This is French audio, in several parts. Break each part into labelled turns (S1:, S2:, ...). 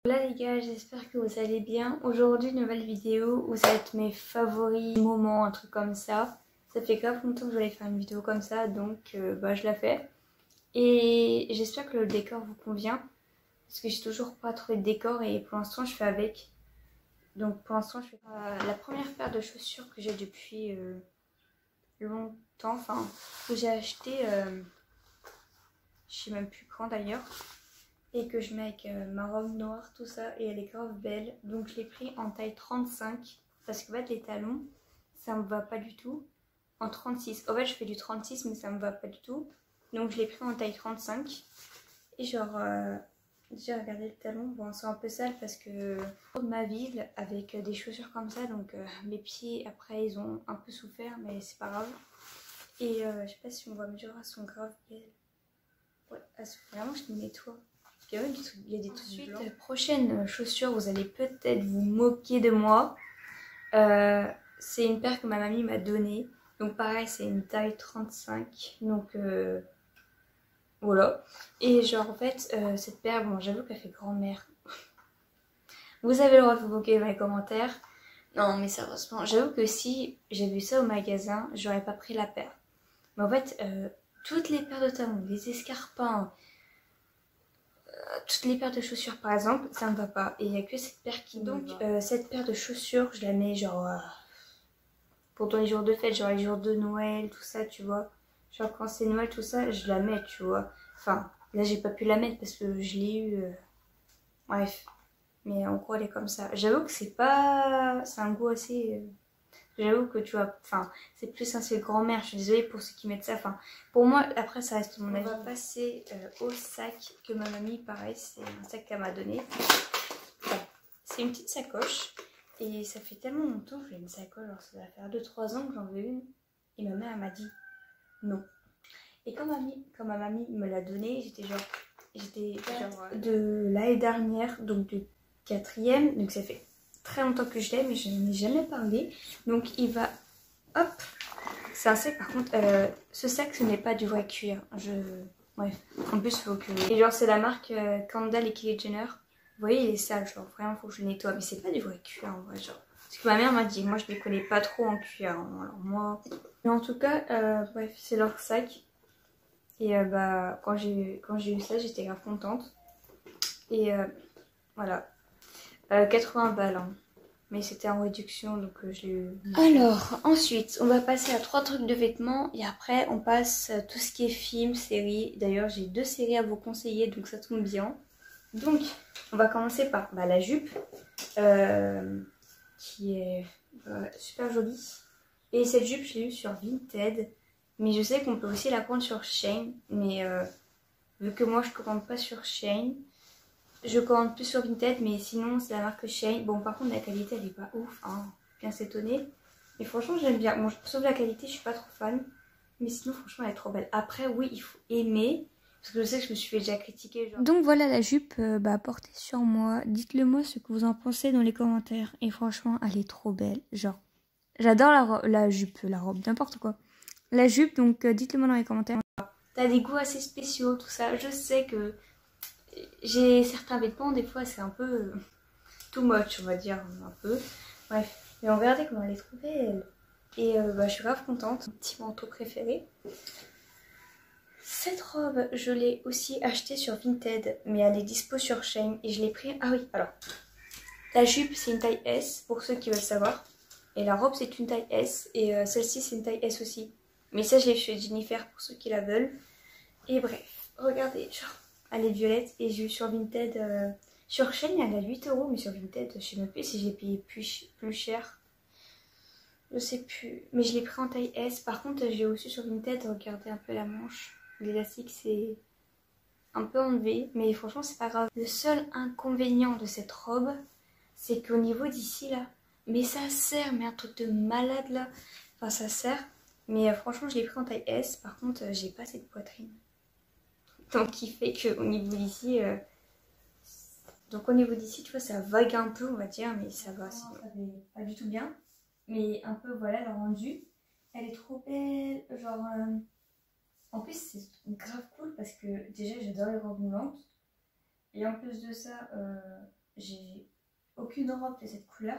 S1: Voilà les gars, j'espère que vous allez bien. Aujourd'hui, nouvelle vidéo où ça va être mes favoris moments, un truc comme ça. Ça fait grave longtemps que je voulais faire une vidéo comme ça, donc je la fais. Et j'espère que le décor vous convient. Parce que j'ai toujours pas trouvé de décor et pour l'instant je fais avec. Donc pour l'instant je fais la première paire de chaussures que j'ai depuis longtemps. Enfin, que j'ai acheté, je sais même plus quand d'ailleurs. Et que je mets avec ma robe noire, tout ça, et elle est grave belle. Donc je l'ai pris en taille 35 parce que en fait les talons ça me va pas du tout en 36. En fait je fais du 36 mais ça me va pas du tout, donc je l'ai pris en taille 35. Et genre j'ai regardé le talon, bon c'est un peu sale parce que de ma ville avec des chaussures comme ça, donc mes pieds après ils ont un peu souffert mais c'est pas grave. Et je sais pas si on voit, mais genre elles sont grave belles. Ouais, elles sont vraiment, je les nettoie. Il y a des trucs blancs. La prochaine chaussure, vous allez peut-être vous moquer de moi. C'est une paire que ma mamie m'a donnée. Donc pareil, c'est une taille 35. Donc voilà. Et genre en fait, cette paire, bon j'avoue qu'elle fait grand-mère. Vous avez le droit de vous moquer dans les commentaires. Non mais sérieusement, j'avoue que si j'ai vu ça au magasin, j'aurais pas pris la paire. Mais en fait, toutes les paires de talons, les escarpins, toutes les paires de chaussures par exemple, ça me va pas. Et il n'y a que cette paire qui me va. Donc cette paire de chaussures, je la mets genre pour dans les jours de fête, genre les jours de Noël, tout ça, tu vois. Genre quand c'est Noël, tout ça, je la mets, tu vois. Enfin, là j'ai pas pu la mettre parce que je l'ai eu. Bref. Mais en gros elle est comme ça. J'avoue que c'est pas... C'est un goût assez... J'avoue que tu vois, enfin, c'est plus un style grand-mère. Je suis désolée pour ceux qui mettent ça. Enfin, pour moi, après, ça reste mon avis. On va passer au sac que ma mamie, pareil, c'est un sac qu'elle m'a donné. Enfin, c'est une petite sacoche. Et ça fait tellement longtemps que je veux une sacoche. Alors, ça va faire 2-3 ans que j'en veux une. Et ma mère, elle m'a dit non. Et quand ma mamie me l'a donnée, j'étais genre de l'année dernière, donc de 4e. Donc ça fait très longtemps que je l'ai, mais je n'en ai jamais parlé. Donc il va... Hop. C'est un sac, par contre, ce sac, ce n'est pas du vrai cuir. Bref, en plus, il faut que... Et genre, c'est la marque Kendall et Kylie Jenner. Vous voyez, il est sale, genre, vraiment, il faut que je le nettoie. Mais c'est pas du vrai cuir, en vrai, genre. Parce que ma mère m'a dit, moi, je ne les connais pas trop en cuir. Hein. Alors, moi... Mais en tout cas, bref, c'est leur sac. Et quand j'ai eu ça, j'étais grave contente. Et voilà. 80 balles, hein. Mais c'était en réduction, donc je l'ai eu. Alors, ensuite, on va passer à 3 trucs de vêtements. Et après, on passe à tout ce qui est film, séries. D'ailleurs, j'ai 2 séries à vous conseiller, donc ça tombe bien. Donc, on va commencer par la jupe. Qui est super jolie. Et cette jupe, je l'ai eue sur Vinted. Mais je sais qu'on peut aussi la prendre sur Shein. Mais vu que moi, je commande pas sur Shein, je commande plus sur Vinted, mais sinon c'est la marque Shein. Bon, par contre la qualité elle est pas ouf, hein, bien s'étonner. Mais franchement j'aime bien. Bon, sauf la qualité, je suis pas trop fan. Mais sinon franchement elle est trop belle. Après oui, il faut aimer. Parce que je sais que je me suis fait déjà critiquer. Genre. Donc voilà la jupe portée sur moi. Dites-le moi ce que vous en pensez dans les commentaires. Et franchement elle est trop belle. Genre, j'adore la jupe, la robe, n'importe quoi. La jupe, donc dites-le moi dans les commentaires. T'as des goûts assez spéciaux, tout ça. Je sais que... J'ai certains vêtements, des fois c'est un peu too much, on va dire, un peu. Bref, mais regardez comment elle est trop belle. Et je suis grave contente. Mon petit manteau préféré. Cette robe, je l'ai aussi achetée sur Vinted, mais elle est dispo sur Shein. Et je l'ai pris... Ah oui, alors. La jupe, c'est une taille S, pour ceux qui veulent savoir. Et la robe, c'est une taille S. Et celle-ci, c'est une taille S aussi. Mais ça, je l'ai chez Jennifer, pour ceux qui la veulent. Et bref, regardez, genre... Elle est violette et j'ai eu sur Vinted, sur Shein elle a 8 €, mais sur Vinted je sais même plus si j'ai payé plus cher. Je sais plus, mais je l'ai pris en taille S. Par contre j'ai aussi sur Vinted, regardez un peu la manche, l'élastique c'est un peu enlevé, mais franchement c'est pas grave. Le seul inconvénient de cette robe, c'est qu'au niveau d'ici là, mais ça serre, mais un truc de malade là, enfin ça serre. Mais franchement je l'ai pris en taille S, par contre j'ai pas cette poitrine. Donc qui fait qu'au niveau d'ici, tu vois, ça vague un peu, on va dire, mais ça va, c'est pas du tout bien. Mais un peu, voilà, le rendu. Elle est trop belle, genre... En plus, c'est grave cool parce que déjà, j'adore les robes moulantes. Et en plus de ça, aucune robe de cette couleur.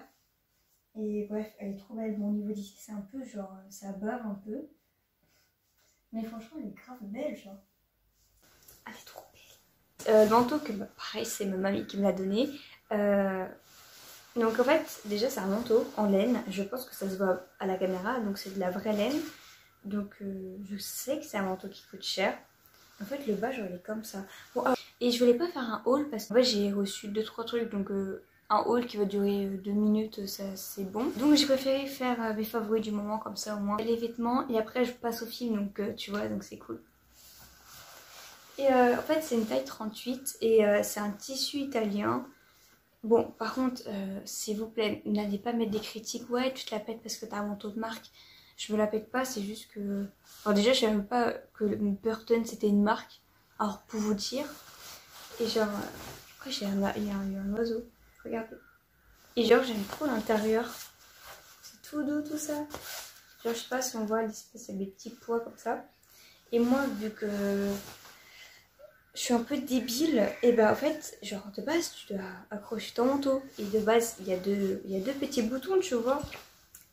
S1: Et bref, elle est trop belle. Bon, au niveau d'ici, c'est un peu genre, ça bave un peu. Mais franchement, elle est grave belle, genre. Elle est trop belle. Le manteau, que pareil, c'est ma mamie qui me l'a donné. Donc en fait, déjà, c'est un manteau en laine. Je pense que ça se voit à la caméra, donc c'est de la vraie laine. Donc je sais que c'est un manteau qui coûte cher. En fait, le bas, genre, il est comme ça. Bon, et je voulais pas faire un haul parce qu'en fait, j'ai reçu 2-3 trucs. Donc un haul qui va durer 2 minutes, ça c'est bon. Donc j'ai préféré faire mes favoris du moment, comme ça au moins. Les vêtements, et après je passe au film, donc tu vois, donc c'est cool. Et en fait, c'est une taille 38 et c'est un tissu italien. Bon, par contre, s'il vous plaît, n'allez pas mettre des critiques. Ouais, tu te la pètes parce que t'as un manteau de marque. Je me la pète pas, c'est juste que... Alors déjà, je savais même pas que Burton c'était une marque. Alors, pour vous dire... Et genre... Après, il y a un oiseau. Regardez. Et genre, j'aime trop l'intérieur. C'est tout doux, tout ça. Genre, je sais pas si on voit l'espèce des petits pois comme ça. Et moi, vu que... je suis un peu débile, et ben en fait, genre de base, tu dois accrocher ton manteau. Et de base, il y a deux petits boutons, tu vois.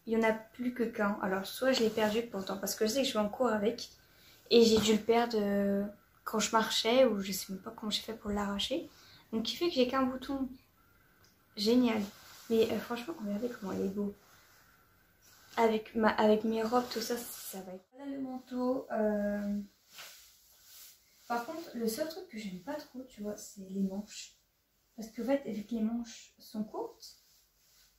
S1: Il n'y en a plus que qu'un. Alors, soit je l'ai perdu pourtant, parce que je sais que je vais en cours avec. Et j'ai dû le perdre quand je marchais, ou je sais même pas comment j'ai fait pour l'arracher. Donc, qui fait que j'ai qu'un bouton. Génial. Mais franchement, regardez comment il est beau. Avec mes robes, tout ça, ça va être... Voilà le manteau. Par contre, le seul truc que j'aime pas trop, tu vois, c'est les manches. Parce qu'en fait, vu que les manches sont courtes,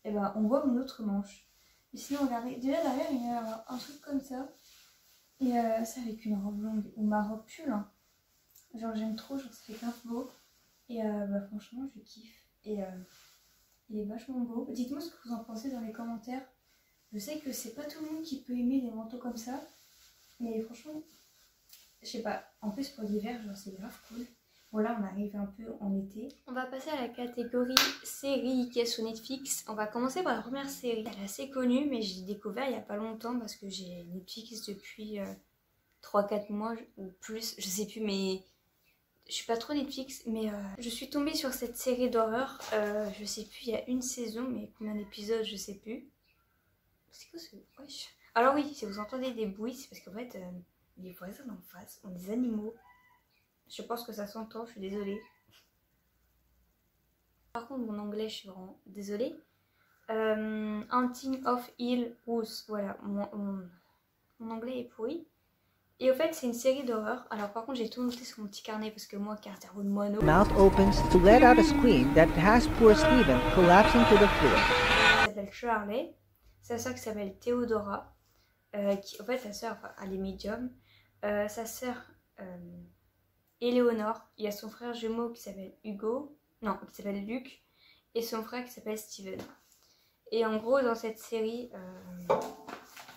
S1: et ben on voit mon autre manche. Mais sinon, regardez, déjà derrière, il y a un truc comme ça. Et c'est avec une robe longue, ou ma robe pull. Hein. Genre, j'aime trop, genre, ça fait grave beau. Et bah, franchement, je kiffe. Et il est vachement beau. Dites-moi ce que vous en pensez dans les commentaires. Je sais que c'est pas tout le monde qui peut aimer des manteaux comme ça. Mais franchement... je sais pas, en plus pour l'hiver, genre c'est grave cool. Bon là on arrive un peu en été. On va passer à la catégorie série qui est sur Netflix. On va commencer par la première série. Elle est assez connue mais j'ai découvert il y a pas longtemps parce que j'ai Netflix depuis 3-4 mois ou plus, je sais plus, mais je suis pas trop Netflix. Mais je suis tombée sur cette série d'horreur, je sais plus, il y a une saison mais combien d'épisodes je sais plus. C'est quoi ce... wesh. Alors oui, si vous entendez des bruits c'est parce qu'en fait... les voisins d'en face ont des animaux. Je pense que ça s'entend, je suis désolée. Par contre, mon anglais, je suis vraiment désolée. Hunting of Hill House. Voilà, mon anglais est pourri. Et au fait, c'est une série d'horreur. Alors, par contre, j'ai tout noté sur mon petit carnet parce que moi, cerveau de moineau.
S2: Mouth opens to let out a scream that has poor Stephen collapsing to the floor.
S1: Elle s'appelle Shirley. Sa sœur qui s'appelle Theodora. En fait, sa sœur, enfin, elle est médium. Sa sœur Éléonore, il y a son frère jumeau qui s'appelle Hugo, non, qui s'appelle Luc, et son frère qui s'appelle Steven. Et en gros, dans cette série,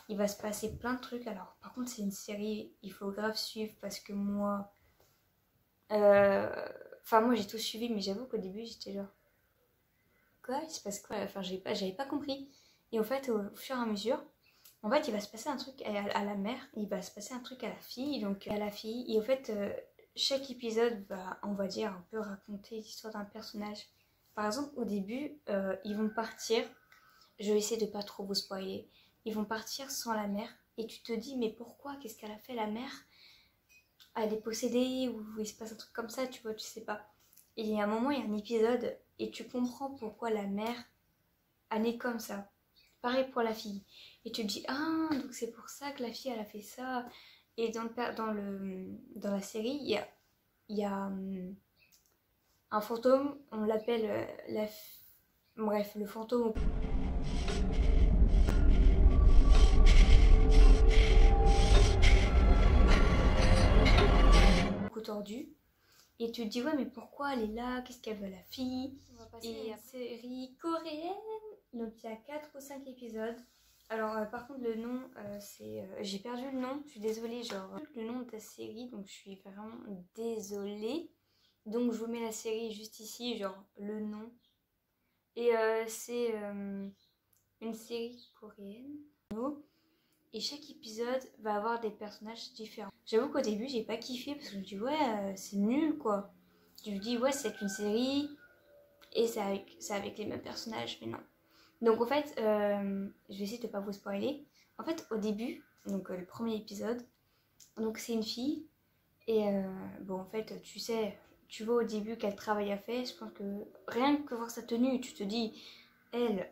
S1: il va se passer plein de trucs. Alors, par contre, c'est une série, il faut grave suivre parce que moi... Enfin, moi j'ai tout suivi, mais j'avoue qu'au début, j'étais genre... Quoi? Il se passe quoi? Enfin, j'avais pas compris. Et en fait, au fur et à mesure... En fait, il va se passer un truc à la mère, il va se passer un truc à la fille, donc à la fille. Et en fait, chaque épisode va, on va dire, un peu raconter l'histoire d'un personnage. Par exemple, au début, ils vont partir, je vais essayer de pas trop vous spoiler, ils vont partir sans la mère. Et tu te dis, mais pourquoi? Qu'est-ce qu'elle a fait la mère? Elle est possédée ou il se passe un truc comme ça, tu vois, tu sais pas. Et il y a un moment, il y a un épisode et tu comprends pourquoi la mère, elle est comme ça. Pareil pour la fille. Et tu te dis, ah, donc c'est pour ça que la fille, elle a fait ça. Et dans la série, il y a un fantôme, on l'appelle bref, le fantôme. Tordu. Et tu te dis, ouais, mais pourquoi elle est là? Qu'est-ce qu'elle veut la fille? On va passer à une série coréenne. Donc il y a 4 ou 5 épisodes. Alors par contre le nom c'est... j'ai perdu le nom, je suis désolée, genre le nom de ta série, donc je suis vraiment désolée. Donc je vous mets la série juste ici, genre le nom. Et c'est une série coréenne. Et chaque épisode va avoir des personnages différents. J'avoue qu'au début j'ai pas kiffé parce que je me dis ouais c'est nul quoi. Je me dis ouais c'est une série, Et c'est avec les mêmes personnages, mais non. Donc en fait, je vais essayer de ne pas vous spoiler. En fait, au début, donc le premier épisode, donc c'est une fille. Et bon, en fait, tu sais, tu vois au début quel travail a fait. Je pense que rien que voir sa tenue, tu te dis, elle,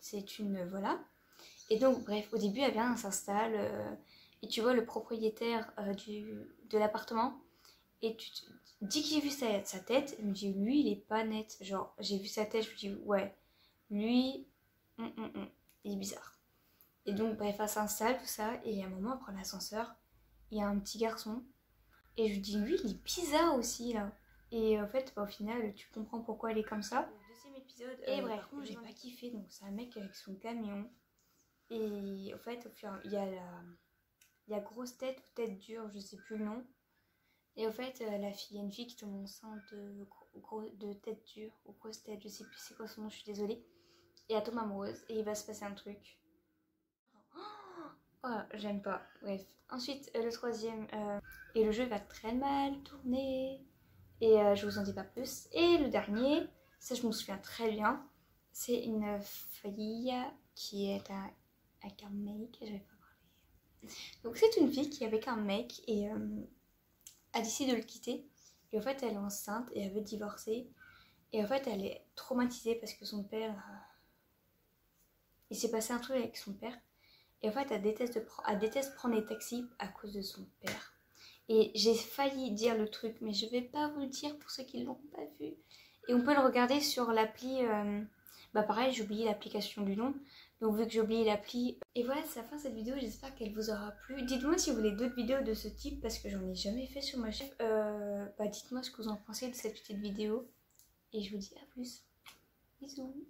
S1: c'est une... Voilà. Et donc, bref, au début, elle vient, elle s'installe. Et tu vois le propriétaire de l'appartement. Et tu te dis que j'ai vu sa tête. Je me dis, lui, il est pas net. Genre, j'ai vu sa tête, je me dis, ouais, lui, il est bizarre. Et donc, bref, elle s'installe, tout ça. Et à un moment, elle prend l'ascenseur. Il y a un petit garçon. Et je lui dis, lui, il est bizarre aussi, là. Et en fait, au final, tu comprends pourquoi elle est comme ça. Le deuxième épisode, et bref, j'ai pas kiffé. Donc, c'est un mec avec son camion. Et en fait, il y a grosse tête ou tête dure, je sais plus le nom. Et en fait, il y a une fille qui tombe enceinte de tête dure ou grosse tête, je sais plus c'est quoi son nom, je suis désolée. Et elle tombe amoureuse et il va se passer un truc. Oh, j'aime pas. Bref. Ensuite, le troisième. Et le jeu va très mal tourner. Et je vous en dis pas plus. Et le dernier, ça je m'en souviens très bien. C'est une fille qui est avec un mec. Je vais pas parler. Donc c'est une fille qui est avec un mec et a décidé de le quitter. Et en fait, elle est enceinte et elle veut divorcer. Et en fait, elle est traumatisée parce que son père... il s'est passé un truc avec son père. Et en fait, elle déteste prendre les taxis à cause de son père. Et j'ai failli dire le truc, mais je vais pas vous le dire pour ceux qui ne l'ont pas vu. Et on peut le regarder sur l'appli... Bah pareil, j'ai oublié l'application du nom. Donc vu que j'ai oublié l'appli... Et voilà, c'est la fin de cette vidéo. J'espère qu'elle vous aura plu. Dites-moi si vous voulez d'autres vidéos de ce type, parce que j'en ai jamais fait sur ma chaîne. Bah dites-moi ce que vous en pensez de cette petite vidéo. Et je vous dis à plus. Bisous.